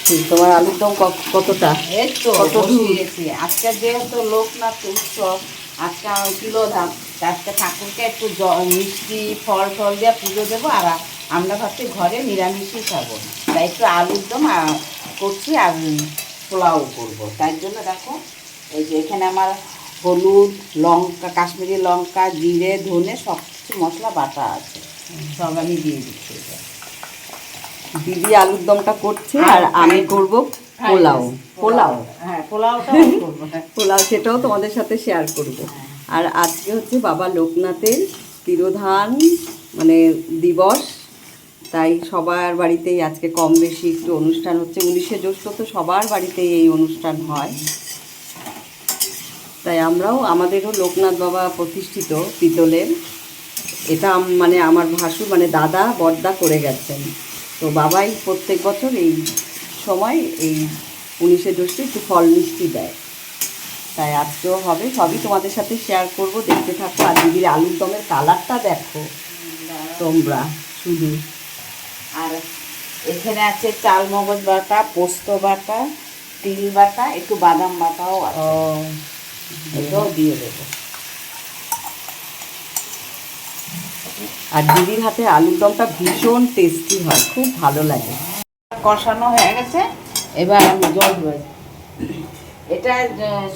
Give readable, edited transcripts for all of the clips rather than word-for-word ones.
দেখছি তোমার আলুর দম কতটা, এই তো কত বসিয়েছি। আজকে যেহেতু লোকনাথ উৎসব, আজকে আমার তিলোধাম, আজকে ঠাকুরকে একটু মিষ্টি ফল টল দিয়ে পুজো দেবো। আর আমরা ভাবছি ঘরে নিরামিষই খাবো, তাই একটু আলুর দম করছি আর পোলাও করবো। তাই জন্য দেখো এই যে এখানে আমার হলুদ, লঙ্কা, কাশ্মীরি লঙ্কা, জিরে, ধনে সব কিছু মশলা বাটা আছে, সব আমি দিয়ে দিচ্ছি। দিদি আলুর দমটা করছে আর আমি করব পোলাও। পোলাও, হ্যাঁ পোলাওটা করবো। পোলাও সেটাও তোমাদের সাথে শেয়ার করব। আর আজকে হচ্ছে বাবা লোকনাথের তিরোধান মানে দিবস, তাই সবার বাড়িতেই আজকে কম বেশি একটু অনুষ্ঠান হচ্ছে। 19শে জ্যৈষ্ঠ তো সবার বাড়িতেই এই অনুষ্ঠান হয়, তাই আমরাও আমাদেরও লোকনাথ বাবা প্রতিষ্ঠিত পিতলের, এটা মানে আমার ভাসুর মানে দাদা বড়দা করে গেছেন। তো বাবাই প্রত্যেক বছর এই সময় এই 19শে জ্যৈষ্ঠ একটু ফল মিষ্টি দেয়, তাই আজকেও হবে। সবই তোমাদের সাথে শেয়ার করব, দেখতে থাকো। আর দিদির আলুর দমের কালারটা দেখো তোমরা শুধু। আর এখানে আছে চাল মগজ বাটা, পোস্ত বাটা, তিল বাটা, একটু বাদাম বাটাও আছে, এটাও দিয়ে দেবো। আর দিদির হাতে আলুর দমটা ভীষণ টেস্টি হয়, খুব ভালো লাগে। কষানো হয়ে গেছে, এবার আমি জল দেবো। এটা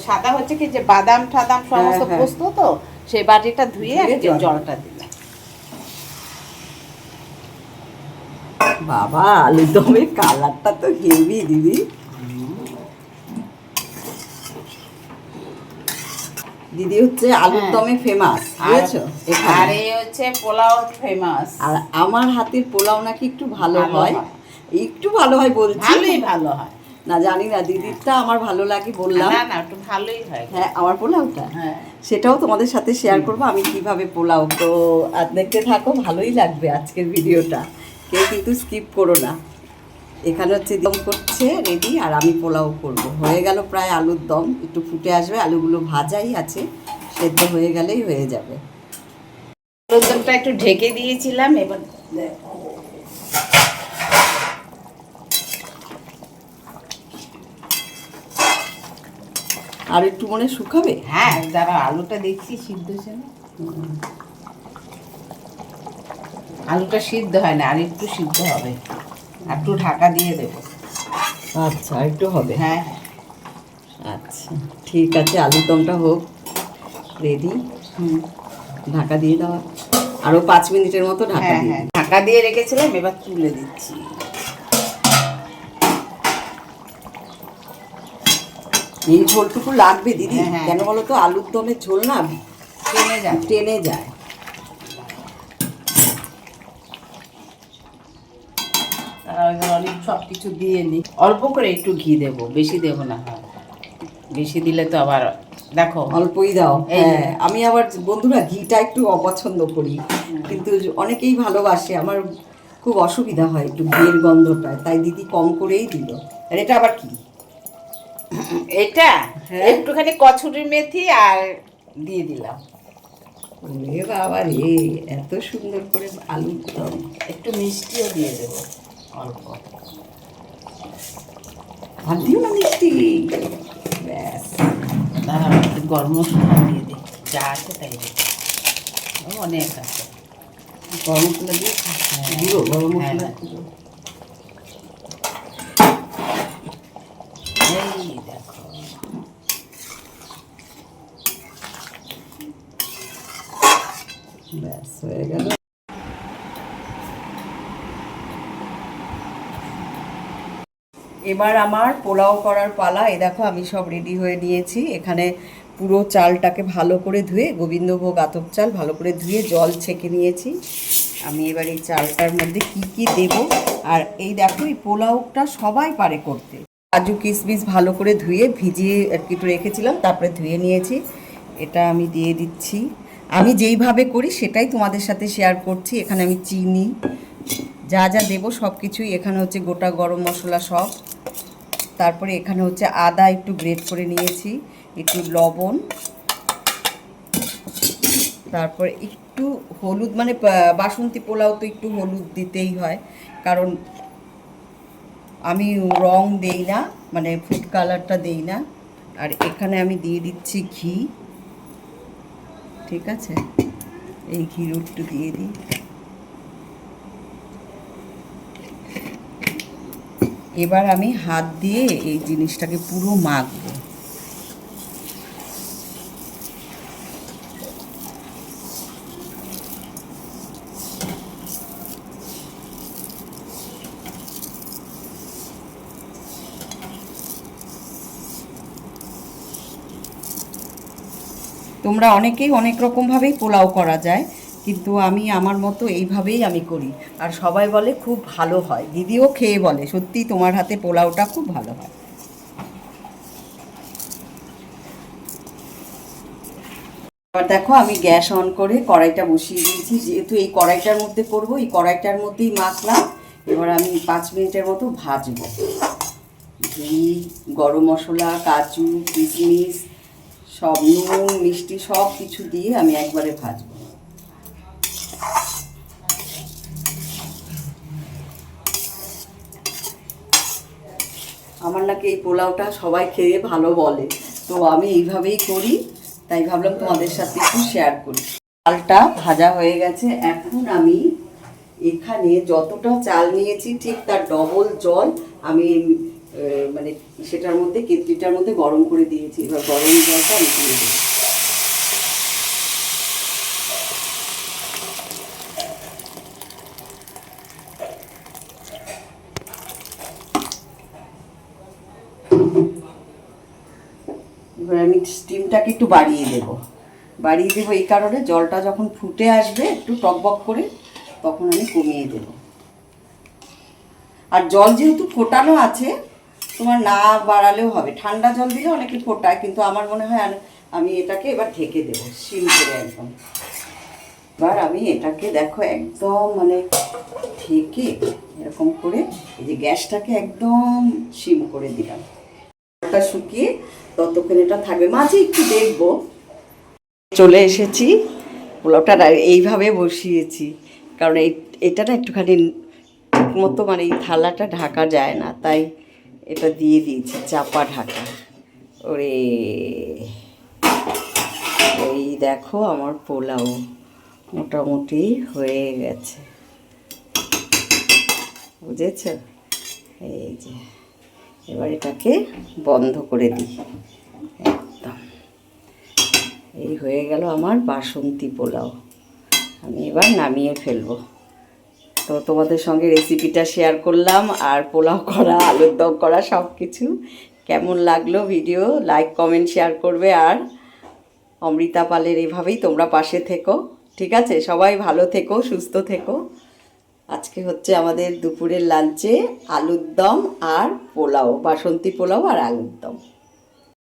সাদা হচ্ছে কি যে বাদাম ঠাদাম সমস্ত পোস্ত, তো সেই বাটিটা ধুয়ে জলটা দিলাম। বাবা আলুর দমের কালারটা তো হেভি দিদি। দিদি হচ্ছে আলুর দমে ফেমাস, বুঝেছো? আর এই হচ্ছে পোলাও ফেমাস। আর আমার হাতের পোলাও নাকি একটু ভালো হয়, একটু ভালো হয় বলছি, ভালোই ভালো হয় না জানি না, দিদিরটা আমার ভালো লাগে বললাম। না না একটু ভালোই হয়। হ্যাঁ আমার পোলাওটা, হ্যাঁ সেটাও তোমাদের সাথে শেয়ার করবো আমি কিভাবে পোলাও। তো আর দেখতে থাকো, ভালোই লাগবে আজকের ভিডিওটা, কেউ কিন্তু স্কিপ করো না। এখানে হচ্ছে দম করছে রেডি, আর আমি পোলাও করব। হয়ে গেল প্রায় আলুর দম, একটু ফুটে আসবে, আলুগুলো ভাজাই আছে, সেদ্ধ হয়ে গেলেই হয়ে যাবে। আলুর দমটা একটু ঢেকে দিয়েছিলাম, এবার আর একটু মনে শুকাবে। হ্যাঁ দাঁড়া, আলুটা দেখছি সিদ্ধ হচ্ছে না, আলুটা সিদ্ধ হয় না, আর একটু সিদ্ধ হবে, একটু ঢাকা দিয়ে দেবো। আচ্ছা একটু হবে, হ্যাঁ আচ্ছা ঠিক আছে, আলুর দমটা হোক রেডি। ঢাকা দিয়ে দেওয়া, আরও 5 মিনিটের মতো ঢাকা দিয়ে। ঢাকা দিয়ে রেখেছিলাম, এবার তুলে দিচ্ছি। এই ঝোলটুকু লাগবে দিদি, কেন বলো তো, আলুর দমের ঝোল না টেনে যায়, টেনে যায়। অনেক সব কিছু দিয়ে নিই, অল্প করে একটু ঘি দেবো, বেশি দেবো না। হয় বেশি দিলে তো আবার দেখো অল্পই দাও। হ্যাঁ আমি আবার বন্ধুরা ঘিটা একটু অপছন্দ করি, কিন্তু অনেকেই ভালোবাসে, আমার খুব অসুবিধা হয় একটু ঘিয়ের গন্ধটা, তাই দিদি কম করেই দিল। আর এটা আবার কি? এটা একটুখানি কসুরি মেথি আর দিয়ে দিলাম। ওরে বাবা রে, এত সুন্দর করে আলুর দম। একটু মিষ্টিও দিয়ে দেবো অল্প, আর দিও না মিষ্টি, ব্যাস। দাঁড়াও একটু গরম মশলা দিয়ে দিই, যা আছে তাই দিই, অনেক আছে। গরম মশলা দিয়ে দিও, গরম মশলা এই দেখো ব্যাস হয়ে গেল। এবার আমার পোলাও করার পালা। এই দেখো আমি সব রেডি হয়ে নিয়েছি। এখানে পুরো চালটাকে ভালো করে ধুয়ে, গোবিন্দভোগ আতপ চাল ভালো করে ধুয়ে জল ছেঁকে নিয়েছি। আমি এবার এই চালটার মধ্যে কি কি দেব, আর এই দেখো এই পোলাওটা সবাই পারে করতে। কাজু কিশমিশ ভালো করে ধুয়ে ভিজিয়ে একটু রেখেছিলাম, তারপরে ধুয়ে নিয়েছি। এটা আমি দিয়ে দিচ্ছি, আমি যেইভাবে করি সেটাই তোমাদের সাথে শেয়ার করছি। এখানে আমি চিনি যা যা দেবো সব কিছুই, এখানে হচ্ছে গোটা গরম মশলা সব, তারপরে এখানে হচ্ছে আদা একটু গ্রেট করে নিয়েছি, একটু লবণ, তারপরে একটু হলুদ, মানে বাসন্তী পোলাও তো একটু হলুদ দিতেই হয়, কারণ আমি রং দেই না, মানে ফুড কালারটা দেই না। আর এখানে আমি দিয়ে দিচ্ছি ঘি, ঠিক আছে, এই ঘি একটু দিয়ে দিই। এবার আমি হাত দিয়ে এই জিনিসটাকে পুরো মাখবো। তোমরা অনেকেই অনেক রকমভাবেই পোলাও করা যায়, কিন্তু আমি আমার মতো এইভাবেই আমি করি। আর সবাই বলে খুব ভালো হয়, দিদিও খেয়ে বলে সত্যি তোমার হাতে পোলাওটা খুব ভালো হয়। এবার দেখো আমি গ্যাস অন করে কড়াইটা বসিয়ে দিয়েছি, যেহেতু এই কড়াইটার মধ্যে করবো, এই কড়াইটার মধ্যেই মাখলাম। এবার আমি 5 মিনিটের মতো ভাজবো। ঘি, গরম মশলা, কাজু, কিশমিশ, সব নুন মিষ্টি সব কিছু দিয়ে আমি একবারে ভাজবো। আমার নাকি এই পোলাওটা সবাই খেয়ে ভালো বলে, তো আমি এইভাবেই করি, তাই ভাবলাম তোমাদের সাথে একটু শেয়ার করি। চালটা ভাজা হয়ে গেছে, এখন আমি এখানে যতটা চাল নিয়েছি ঠিক তার ডবল জল আমি মানে সেটার মধ্যে, কেটলিটার মধ্যে গরম করে দিয়েছি। এবার গরম জলটা আমি দিয়ে দেবো। এবার আমি স্টিমটাকে একটু বাড়িয়ে দেবো এই কারণে, জলটা যখন ফুটে আসবে একটু টকবক করে, তখন আমি কমিয়ে দেব। আর জল যেহেতু ফোটানো আছে, তোমার না বাড়ালেও হবে। ঠান্ডা জল দিলে অনেকে ফোটায়, কিন্তু আমার মনে হয় আমি এটাকে এবার ঢেকে দেবো সিম করে একদম। এবার আমি এটাকে দেখো একদম মানে ঢেকে এরকম করে এই যে গ্যাসটাকে একদম সিম করে দিলাম। ওটা শুকিয়ে ততক্ষণ এটা থাকবে, মাঝে একটু দেখবো। চলে এসেছি, পোলাওটা এইভাবে বসিয়েছি, কারণ এটা না একটুখানি ঠিক মতো মানে এই থালাটা ঢাকা যায় না, তাই এটা দিয়ে দিয়েছি চাপা ঢাকা। ওরে এই দেখো আমার পোলাও মোটামুটি হয়ে গেছে, বুঝেছ? এই যে এবার এটাকে বন্ধ করে দিই একদম। এই হয়ে গেল আমার বাসন্তী পোলাও। আমি এবার নামিয়ে ফেলবো। তো তোমাদের সঙ্গে রেসিপিটা শেয়ার করলাম, আর পোলাও করা, আলুর দম করা সব কিছু। কেমন লাগলো ভিডিও, লাইক কমেন্ট শেয়ার করবে। আর অমৃতা পালের এভাবেই তোমরা পাশে থেকো, ঠিক আছে? সবাই ভালো থেকো, সুস্থ থেকো। আজকে হচ্ছে আমাদের দুপুরের লাঞ্চে আলুর দম আর পোলাও, বাসন্তী পোলাও আর আলুর দম।